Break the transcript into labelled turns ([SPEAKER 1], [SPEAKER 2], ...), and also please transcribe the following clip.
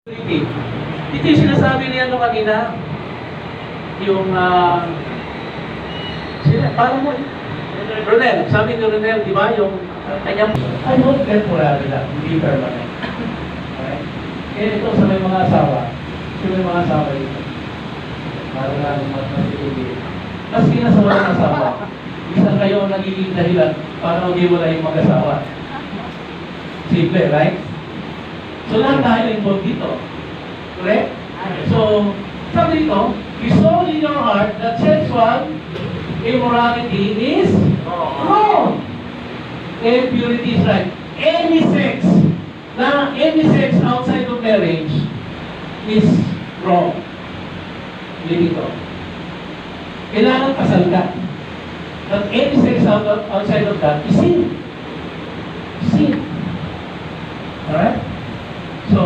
[SPEAKER 1] Ito yung sinasabi niya ano kanina. Yung, parang mo, Ronel, sabi ni Ronel, di ba, yung kanyang, ano, temporary lang, hindi permanent. Okay? Kaya ito sa may mga asawa, ito, parang nga magpapilipin. Maski na sa walang asawa, isang kayo ang nagiging dahilan para mag-iwala yung mag-asawa. Simple, right? So lahat tayo involved dito. Correct? So, sabi dito, resolve in your heart that sexual immorality is wrong. And purity is right. Any sex outside of marriage is wrong. Dito. Kailangan kasal ka. But any sex outside of that is sin. Sin. Alright? So,